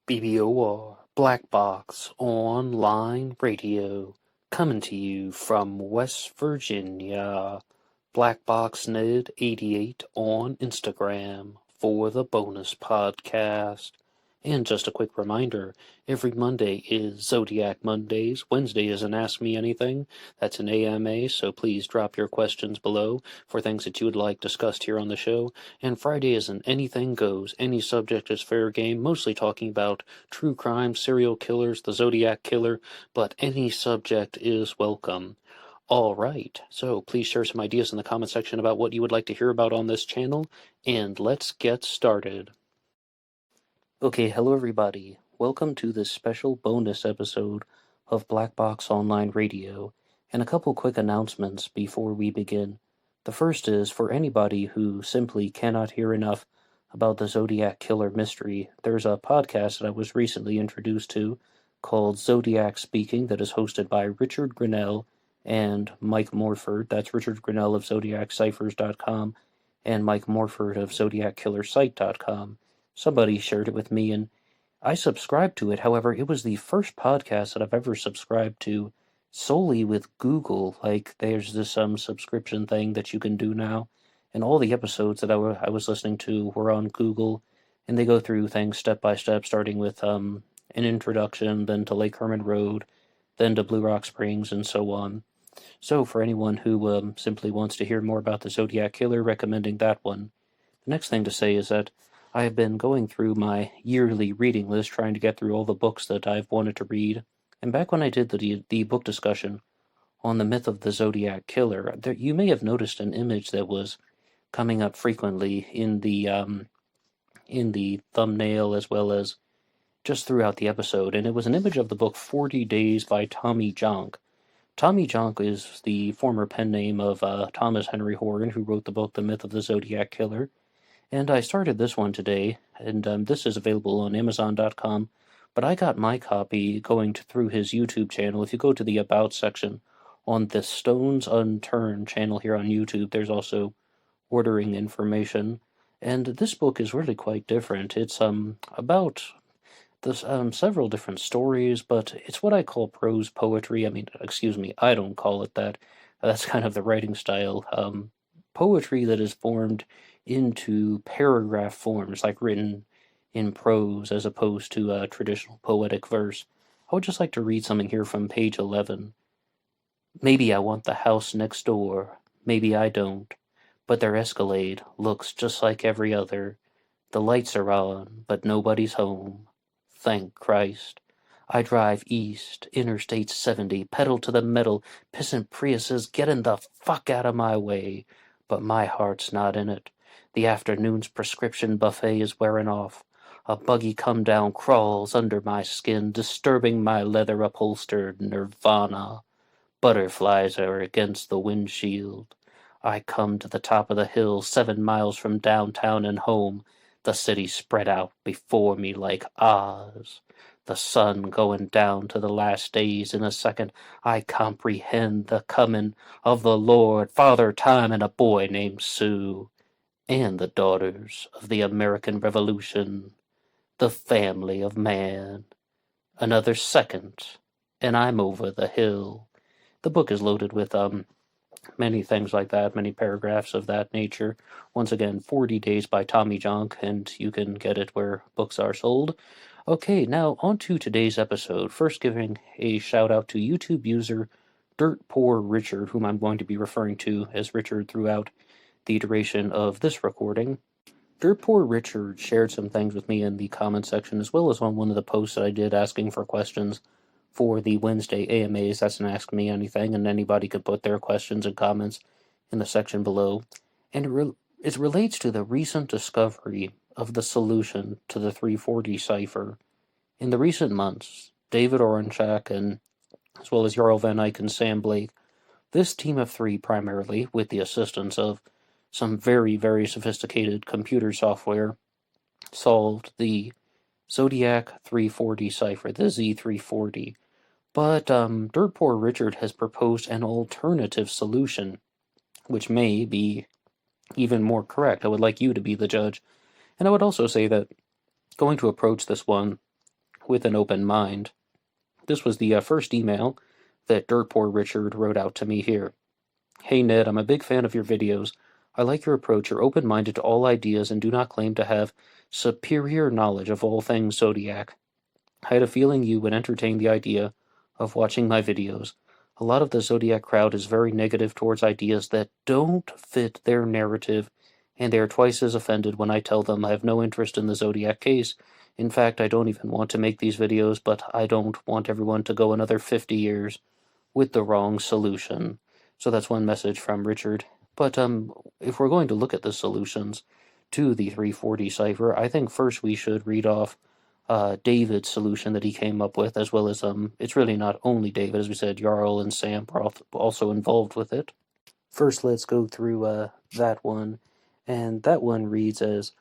BBOR, Black Box Online Radio, coming to you from West Virginia. BlackBoxNed88 on Instagram for the bonus podcast. And just a quick reminder, every Monday is Zodiac Mondays. Wednesday is an Ask Me Anything. That's an AMA, so please drop your questions below for things that you would like discussed here on the show. And Friday is an Anything Goes. Any subject is fair game, mostly talking about true crime, serial killers, the Zodiac Killer, but any subject is welcome. All right, so please share some ideas in the comment section about what you would like to hear about on this channel, and let's get started. Okay, hello everybody. Welcome to this special bonus episode of Black Box Online Radio, and a couple quick announcements before we begin. The first is, for anybody who simply cannot hear enough about the Zodiac Killer mystery, there's a podcast that I was recently introduced to called Zodiac Speaking that is hosted by Richard Grinnell and Mike Morford. That's Richard Grinnell of ZodiacCiphers.com and Mike Morford of ZodiacKillerSite.com. Somebody shared it with me, and I subscribed to it. However, it was the first podcast that I've ever subscribed to solely with Google. Like, there's this subscription thing that you can do now, and all the episodes that I was listening to were on Google, and they go through things step by step, starting with an introduction, then to Lake Herman Road, then to Blue Rock Springs, and so on. So for anyone who simply wants to hear more about the Zodiac Killer, recommending that one. The next thing to say is that I have been going through my yearly reading list, trying to get through all the books that I've wanted to read. And back when I did the book discussion on the myth of the Zodiac Killer, you may have noticed an image that was coming up frequently in the thumbnail as well as just throughout the episode, and it was an image of the book 40 Days by Tommy Jonk. Tommy Jonk is the former pen name of Thomas Henry Horgan, who wrote the book The Myth of the Zodiac Killer. And I started this one today, and this is available on Amazon.com, but I got my copy going through his YouTube channel. If you go to the About section on the Stones Unturned channel here on YouTube, there's also ordering information, and this book is really quite different. It's about this several different stories, but it's what I call prose poetry. I mean, excuse me, I don't call it that. That's kind of the writing style. Poetry that is formed into paragraph forms, like written in prose as opposed to traditional poetic verse. I would just like to read something here from page 11. Maybe I want the house next door, maybe I don't, but their Escalade looks just like every other. The lights are on, but nobody's home. Thank Christ. I drive east, Interstate 70, pedal to the metal, pissing Priuses, getting the fuck out of my way, but my heart's not in it. The afternoon's prescription buffet is wearing off. A buggy come down crawls under my skin, disturbing my leather upholstered nirvana. Butterflies are against the windshield. I come to the top of the hill, 7 miles from downtown and home. The city spread out before me like Oz. The sun going down to the last days in a second. I comprehend the coming of the Lord, Father Time, and a boy named Sue. And the daughters of the American Revolution, the family of man. Another second, and I'm over the hill. The book is loaded with many things like that, many paragraphs of that nature. Once again, 40 Days by Tommy Jonk, and you can get it where books are sold. Okay, now on to today's episode. First, giving a shout out to YouTube user Dirt Poor Richard, whom I'm going to be referring to as Richard throughout the duration of this recording. Dirt Poor Richard shared some things with me in the comment section, as well as on one of the posts that I did asking for questions for the Wednesday AMAs. That's an Ask Me Anything, and anybody could put their questions and comments in the section below. And it relates to the recent discovery of the solution to the 340 cipher. In the recent months, David Oranchak, and as well as Jarl Van Eyck and Sam Blake, this team of three primarily, with the assistance of some very, very sophisticated computer software, solved the Zodiac 340 cipher, the Z340. But Dirt Poor Richard has proposed an alternative solution, which may be even more correct. I would like you to be the judge. And I would also say that going to approach this one with an open mind. This was the first email that Dirt Poor Richard wrote out to me here. Hey Ned, I'm a big fan of your videos. I like your approach. You're open-minded to all ideas and do not claim to have superior knowledge of all things Zodiac. I had a feeling you would entertain the idea of watching my videos. A lot of the Zodiac crowd is very negative towards ideas that don't fit their narrative, and they are twice as offended when I tell them I have no interest in the Zodiac case. In fact, I don't even want to make these videos, but I don't want everyone to go another 50 years with the wrong solution. So that's one message from Richard. But if we're going to look at the solutions to the 340 cipher, I think first we should read off David's solution that he came up with, as well as it's really not only David, as we said, Jarl and Sam are also involved with it. First, let's go through that one, and that one reads as,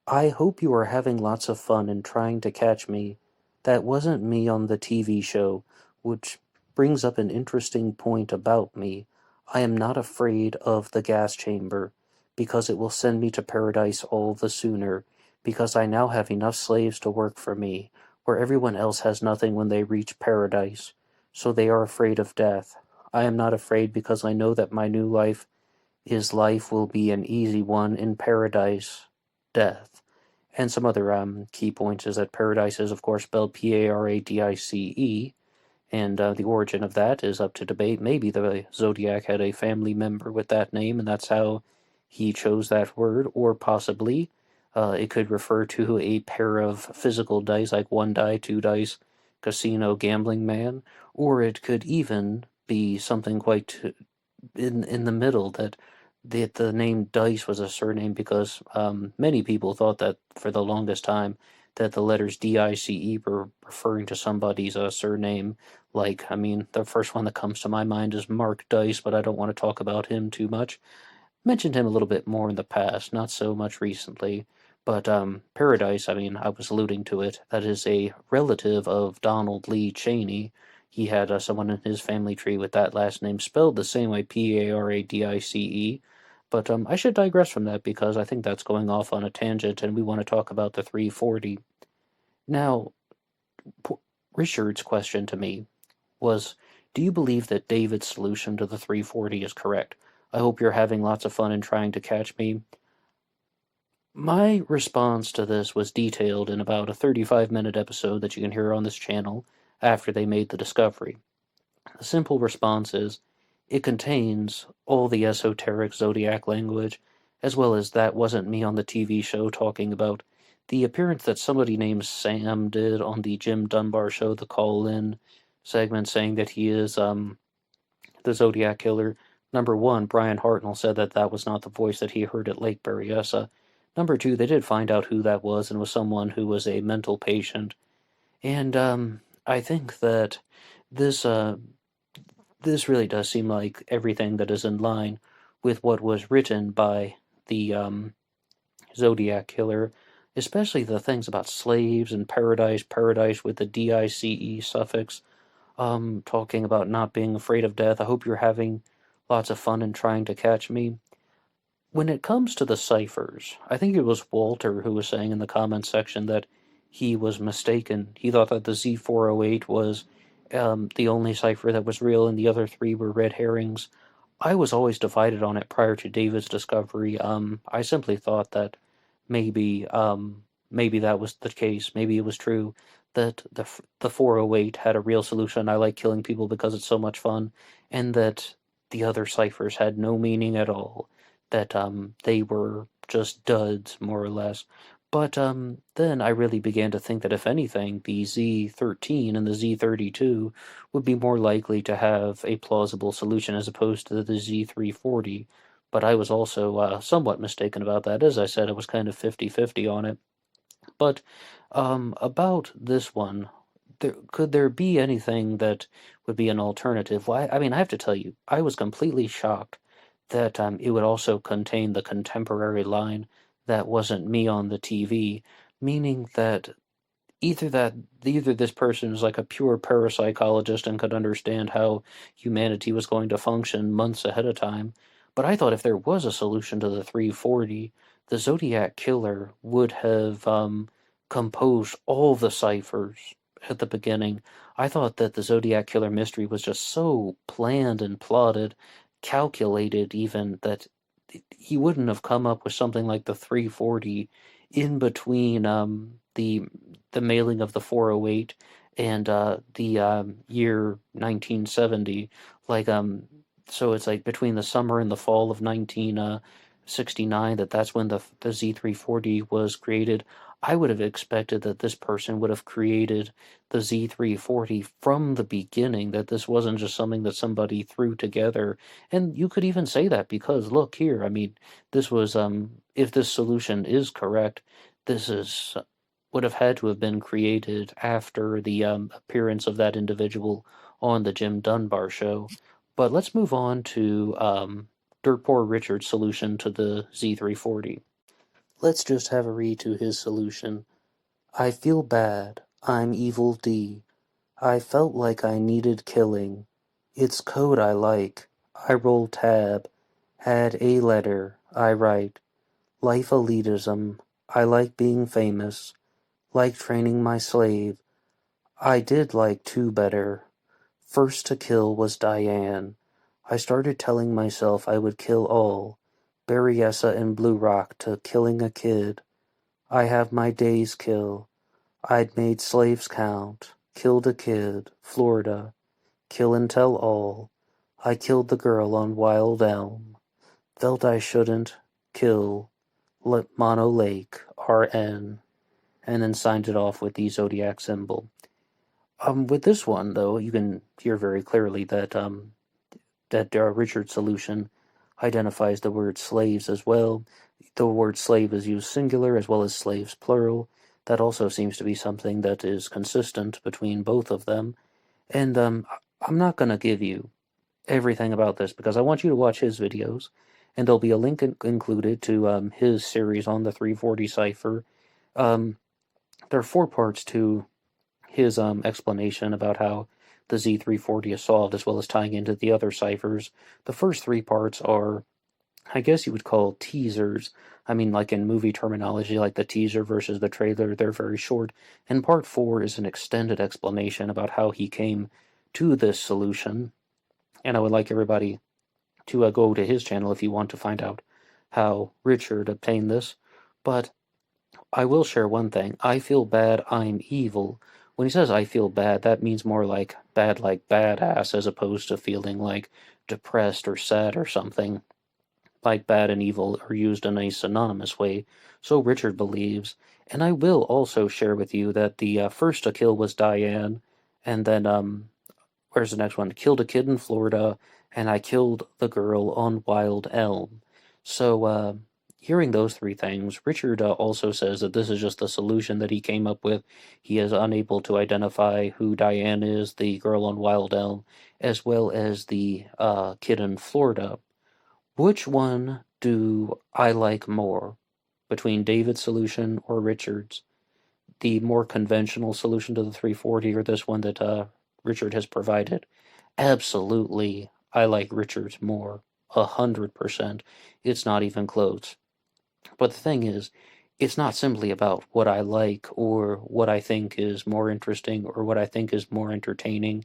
I hope you are having lots of fun in trying to catch me. That wasn't me on the TV show, which brings up an interesting point about me. I am not afraid of the gas chamber, because it will send me to paradise all the sooner, because I now have enough slaves to work for me, where everyone else has nothing when they reach paradise. So they are afraid of death. I am not afraid because I know that my new life will be an easy one in paradise, death. And some other key points is that paradise is, of course, spelled Paradice, and the origin of that is up to debate. Maybe the Zodiac had a family member with that name, and that's how he chose that word, or possibly it could refer to a pair of physical dice, like 1 die, 2 dice, casino gambling man, or it could even be something quite in the middle, that the name Dice was a surname because many people thought that for the longest time that the letters D-I-C-E were referring to somebody's surname. Like, I mean, the first one that comes to my mind is Mark Dice, but I don't want to talk about him too much. Mentioned him a little bit more in the past, not so much recently. But Paradise, I mean, I was alluding to it. That is a relative of Donald Lee Cheney. He had someone in his family tree with that last name spelled the same way, Paradice. But I should digress from that because I think that's going off on a tangent and we want to talk about the 340. Now, Richard's question to me was, do you believe that David's solution to the 340 is correct? I hope you're having lots of fun in trying to catch me. My response to this was detailed in about a 35-minute episode that you can hear on this channel after they made the discovery. The simple response is, it contains all the esoteric Zodiac language, as well as that wasn't me on the TV show talking about the appearance that somebody named Sam did on the Jim Dunbar show, the call-in segment, saying that he is the Zodiac killer. Number one, Brian Hartnell said that that was not the voice that he heard at Lake Berryessa. Number two, they did find out who that was, and was someone who was a mental patient. And I think that this really does seem like everything that is in line with what was written by the Zodiac killer, especially the things about slaves and paradise with the D-I-C-E suffix, talking about not being afraid of death. I hope you're having lots of fun in trying to catch me. When it comes to the ciphers, I think it was Walter who was saying in the comments section that he was mistaken. He thought that the Z408 was the only cipher that was real and the other three were red herrings. I was always divided on it prior to David's discovery. I simply thought that maybe that was the case. Maybe it was true that the 408 had a real solution. I like killing people because it's so much fun, and that the other ciphers had no meaning at all. That they were just duds, more or less. But then I really began to think that if anything, the Z13 and the Z32 would be more likely to have a plausible solution as opposed to the Z340. But I was also somewhat mistaken about that. As I said, I was kind of 50-50 on it. But about this one, could there be anything that would be an alternative? Well, I mean, I have to tell you, I was completely shocked that it would also contain the contemporary line that wasn't me on the TV, meaning that either this person is like a pure parapsychologist and could understand how humanity was going to function months ahead of time. But I thought if there was a solution to the 340, the Zodiac killer would have composed all the ciphers at the beginning. I thought that the Zodiac Killer mystery was just so planned and plotted, calculated even, that he wouldn't have come up with something like the 340 in between the mailing of the 408 and the year 1970. Like so it's like between the summer and the fall of 1969 that's when the Z340 was created. I would have expected that this person would have created the Z340 from the beginning, that this wasn't just something that somebody threw together. And you could even say that because, look here, I mean, this was, if this solution is correct, this is would have had to have been created after the appearance of that individual on the Jim Dunbar show. But let's move on to Dirt Poor Richard's solution to the Z340. Let's just have a read to his solution. I feel bad. I'm Evil D. I felt like I needed killing. It's code I like. I roll tab. Add a letter. I write. Life elitism. I like being famous. Like training my slave. I did like two better. First to kill was Diane. I started telling myself I would kill all. Berryessa and Blue Rock to killing a kid. I have my days kill. I'd made slaves count. Killed a kid. Florida. Kill and tell all. I killed the girl on Wild Elm. Felt I shouldn't. Kill. Mono Lake. RN. And then signed it off with the Zodiac symbol. With this one, though, you can hear very clearly that Richard's solution identifies the word slaves as well. The word slave is used singular as well as slaves plural. That also seems to be something that is consistent between both of them. And I'm not going to give you everything about this because I want you to watch his videos, and there'll be a link included to his series on the 340 cipher. There are 4 parts to his explanation about how the Z340 is solved, as well as tying into the other ciphers. The first 3 parts are, I guess you would call, teasers. I mean, like in movie terminology, like the teaser versus the trailer, they're very short. And part 4 is an extended explanation about how he came to this solution. And I would like everybody to go to his channel if you want to find out how Richard obtained this. But I will share one thing. I feel bad, I'm evil. When he says I feel bad, that means more like badass, as opposed to feeling like depressed or sad or something. Like bad and evil are used in a synonymous way, so Richard believes. And I will also share with you that the first to kill was Diane, and then, where's the next one? Killed a kid in Florida, and I killed the girl on Wild Elm. So, hearing those 3 things, Richard also says that this is just the solution that he came up with. He is unable to identify who Diane is, the girl on Wild Elm, as well as the kid in Florida. Which one do I like more between David's solution or Richard's? The more conventional solution to the 340 or this one that Richard has provided? Absolutely, I like Richard's more. 100%. It's not even close. But the thing is, it's not simply about what I like or what I think is more interesting or what I think is more entertaining.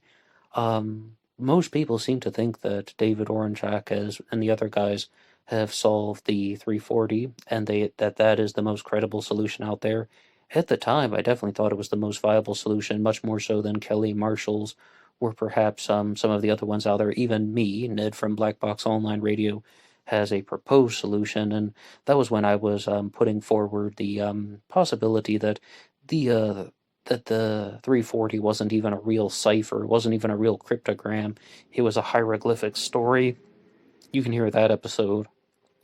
Most people seem to think that David Oranchak and the other guys have solved the 340, and that is the most credible solution out there. At the time, I definitely thought it was the most viable solution, much more so than Kelly Marshall's, or perhaps some of the other ones out there. Even me, Ned from BlackBoxOnlineRadio, has a proposed solution, and that was when I was putting forward the possibility that the 340 wasn't even a real cipher, it wasn't even a real cryptogram, it was a hieroglyphic story. You can hear that episode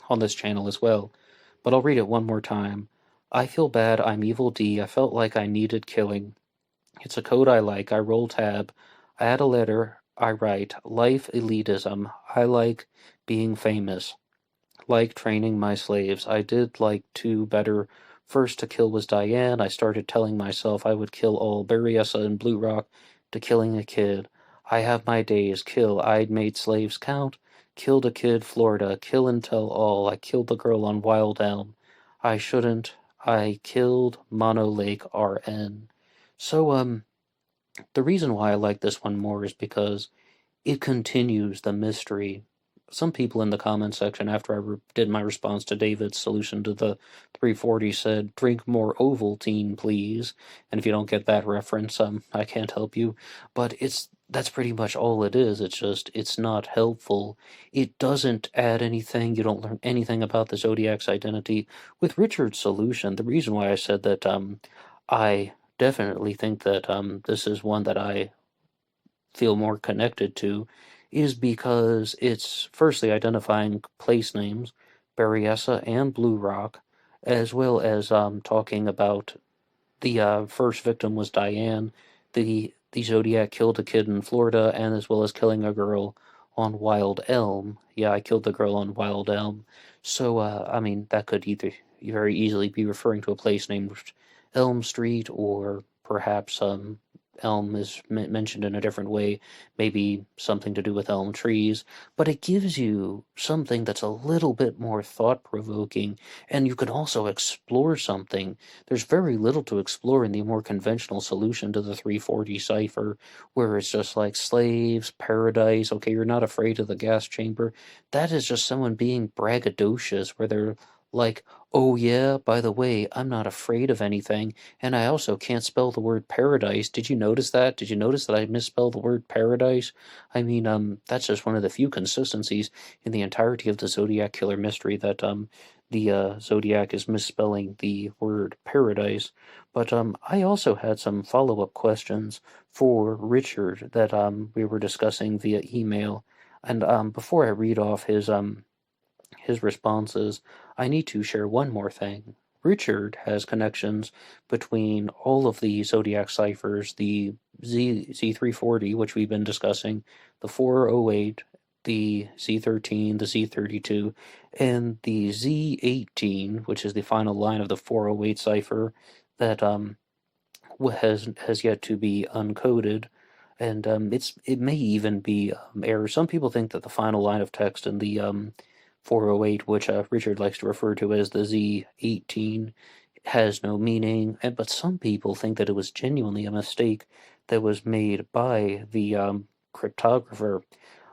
on this channel as well, but I'll read it one more time. I feel bad, I'm Evil D, I felt like I needed killing. It's a code I like, I roll tab, I add a letter, I write, life elitism, I like being famous. Like training my slaves, I did like two better. First to kill was Diane. I started telling myself I would kill all. Berryessa and Blue Rock to killing a kid. I have my days. Kill. I'd made slaves count. Killed a kid, Florida. Kill and tell all. I killed the girl on Wild Elm. I shouldn't. I killed Mono Lake RN. So, The reason why I like this one more is because it continues the mystery. Some people in the comment section, after I did my response to David's solution to the 340, said, "Drink more Ovaltine, please." And if you don't get that reference, I can't help you. But that's pretty much all it is. It's not helpful. It doesn't add anything. You don't learn anything about the Zodiac's identity. With Richard's solution, the reason why I said that I definitely think that this is one that I feel more connected to is because it's firstly identifying place names, Berryessa and Blue Rock, as well as talking about the first victim was Diane. The Zodiac killed a kid in Florida, and as well as killing a girl on Wild Elm. Yeah, I killed the girl on Wild Elm. So I mean that could either very easily be referring to a place named Elm Street, or perhaps Elm is mentioned in a different way, maybe something to do with elm trees, but it gives you something that's a little bit more thought-provoking, and you can also explore something. There's very little to explore in the more conventional solution to the 340 cipher, where it's just like slaves, paradise, okay, you're not afraid of the gas chamber. That is just someone being braggadocious, where they're like, oh yeah, by the way, I'm not afraid of anything, and I also can't spell the word paradise. Did you notice that? Did you notice that I misspelled the word paradise? I mean, that's just one of the few consistencies in the entirety of the Zodiac Killer mystery, that the Zodiac is misspelling the word paradise. But I also had some follow-up questions for Richard that we were discussing via email. And before I read off his responses, I need to share one more thing. Richard has connections between all of the Zodiac ciphers, the Z340, which we've been discussing, the 408, the Z13, the Z32, and the Z18, which is the final line of the 408 cipher that has yet to be uncoded. And it may even be error. Some people think that the final line of text in the 408, which Richard likes to refer to as the Z18, has no meaning, but some people think that it was genuinely a mistake that was made by the cryptographer.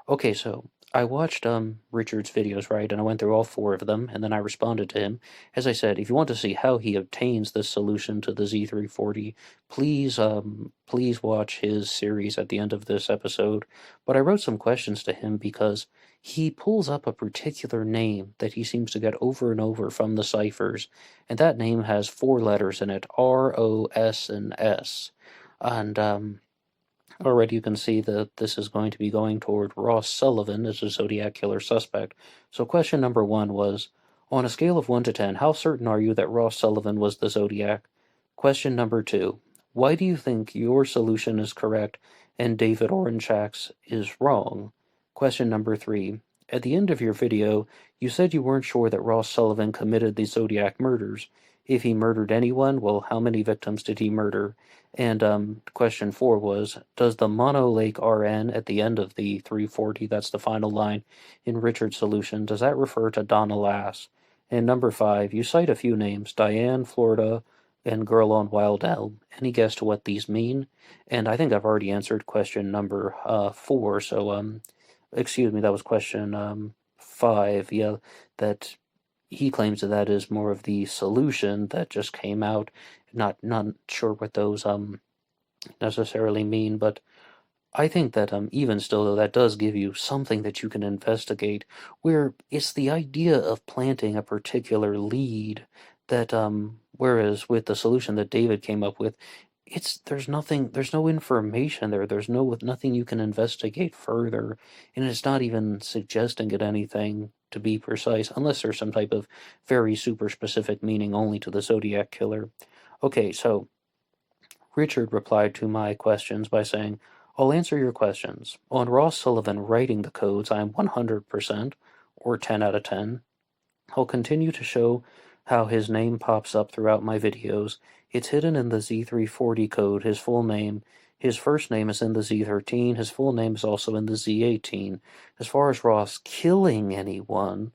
Okay, so I watched Richard's videos, right, and I went through all four of them, and then I responded to him. As I said, if you want to see how he obtains this solution to the Z340, please watch his series at the end of this episode. But I wrote some questions to him because he pulls up a particular name that he seems to get over and over from the ciphers, and that name has four letters in it, R, O, S, and S. And already you can see that this is going to be going toward Ross Sullivan as a Zodiac Killer suspect. So question number one was, on a scale of 1 to 10, how certain are you that Ross Sullivan was the Zodiac? Question number two, why do you think your solution is correct and David Oranchak's is wrong? Question number three, at the end of your video, you said you weren't sure that Ross Sullivan committed the Zodiac murders. If he murdered anyone, well, how many victims did he murder? And question four was, does the Mono Lake RN at the end of the 340, that's the final line in Richard's solution, does that refer to Donna Lass? And number five, you cite a few names, Diane, Florida, and Girl on Wild Elm. Any guess to what these mean? And I think I've already answered question number four, so, excuse me, that was question five, yeah, that he claims that that is more of the solution that just came out. Not sure what those necessarily mean, but I think that even still, though, that does give you something that you can investigate, where it's the idea of planting a particular lead that whereas with the solution that David came up with, there's no information there. There's nothing you can investigate further, and it's not even suggesting it anything to be precise, unless there's some type of very super specific meaning only to the Zodiac Killer. Okay, so Richard replied to my questions by saying, I'll answer your questions. On Ross Sullivan writing the codes, I am 100%, or 10 out of 10. I'll continue to show how his name pops up throughout my videos. It's hidden in the Z340 code, his full name. His first name is in the Z13, his full name is also in the Z18. As far as Ross killing anyone,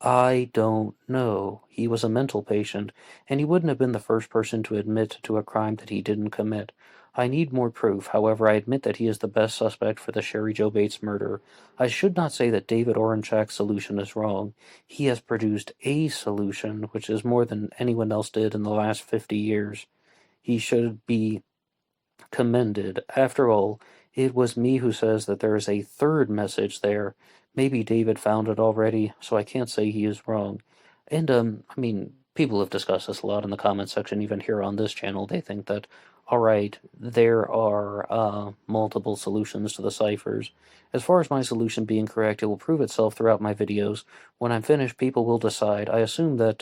I don't know. He was a mental patient, and he wouldn't have been the first person to admit to a crime that he didn't commit. I need more proof. However, I admit that he is the best suspect for the Sherry Joe Bates murder. I should not say that David Oranchak's solution is wrong. He has produced a solution, which is more than anyone else did in the last 50 years. He should be commended. After all, it was me who says that there is a third message there. Maybe David found it already, so I can't say he is wrong. And, I mean, people have discussed this a lot in the comment section, even here on this channel. They think that, alright, there are, multiple solutions to the ciphers. As far as my solution being correct, it will prove itself throughout my videos. When I'm finished, people will decide. I assume that,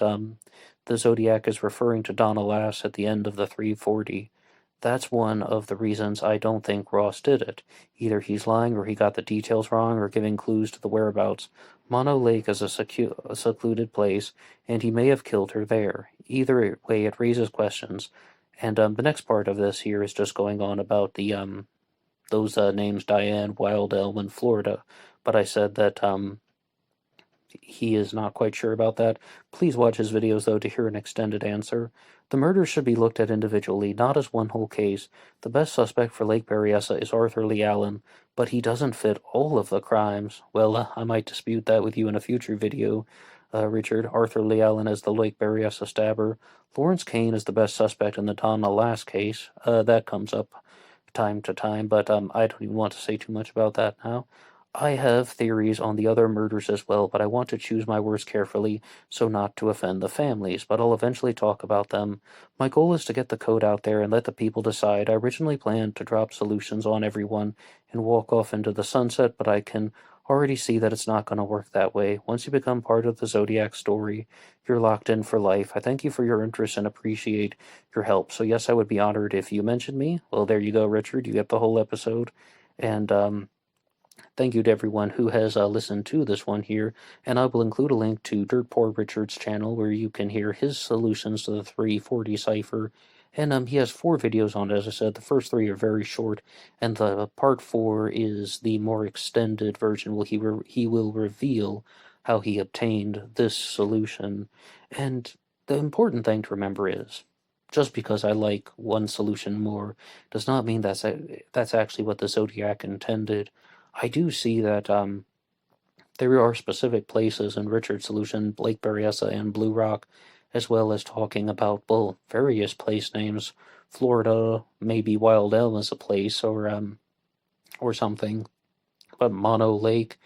the Zodiac is referring to Donna Lass at the end of the 340. That's one of the reasons I don't think Ross did it. Either he's lying or he got the details wrong or giving clues to the whereabouts. Mono Lake is a secluded place, and he may have killed her there. Either way, it raises questions. And the next part of this here is just going on about the those names, Diane, Wild Elm, and Florida. But I said that he is not quite sure about that. Please watch his videos, though, to hear an extended answer. The murders should be looked at individually, not as one whole case. The best suspect for Lake Berryessa is Arthur Lee Allen, but he doesn't fit all of the crimes. Well, I might dispute that with you in a future video, Richard. Arthur Lee Allen is the Lake Berryessa stabber. Lawrence Kane is the best suspect in the Donna Lass case. That comes up time to time, but I don't even want to say too much about that now. I have theories on the other murders as well, but I want to choose my words carefully so not to offend the families, but I'll eventually talk about them. My goal is to get the code out there and let the people decide. I originally planned to drop solutions on everyone and walk off into the sunset, but I can already see that it's not going to work that way. Once you become part of the Zodiac story, you're locked in for life. I thank you for your interest and appreciate your help. So yes, I would be honored if you mentioned me. Well, there you go, Richard. You get the whole episode. And, thank you to everyone who has listened to this one here, and I will include a link to Dirt Poor Richard's channel where you can hear his solutions to the 340 cipher. And he has 4 videos on it, as I said. The first 3 are very short, and the part 4 is the more extended version where he will reveal how he obtained this solution. And the important thing to remember is, just because I like one solution more does not mean that's actually what the Zodiac intended. I do see that there are specific places in Richard's solution, Lake Berryessa and Blue Rock, as well as talking about, well, various place names. Florida, maybe Wild Elm is a place, or something. But Mono Lake,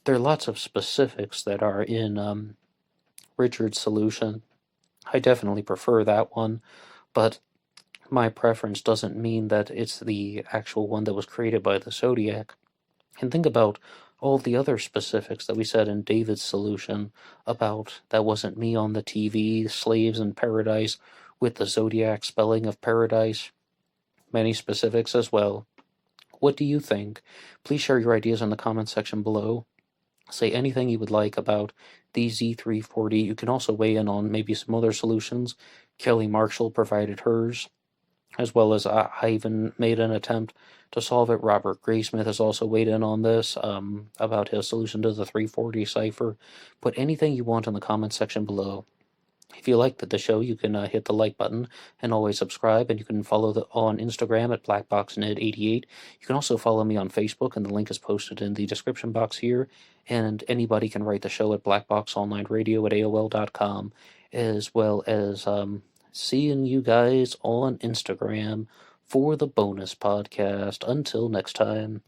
there are lots of specifics that are in Richard's solution. I definitely prefer that one, but my preference doesn't mean that it's the actual one that was created by the Zodiac. And think about all the other specifics that we said in David's solution about that wasn't me on the TV, slaves in paradise, with the Zodiac spelling of paradise. Many specifics as well. What do you think? Please share your ideas in the comment section below. Say anything you would like about the Z340. You can also weigh in on maybe some other solutions. Kelly Marshall provided hers, as well as I even made an attempt to solve it. Robert Graysmith has also weighed in on this, about his solution to the 340 cipher. Put anything you want in the comment section below. If you liked the show, you can hit the like button and always subscribe, and you can follow on Instagram at BlackBoxNed88. You can also follow me on Facebook, and the link is posted in the description box here, and anybody can write the show at BlackBoxOnlineRadio at AOL.com, as well as seeing you guys on Instagram for the bonus podcast. Until next time.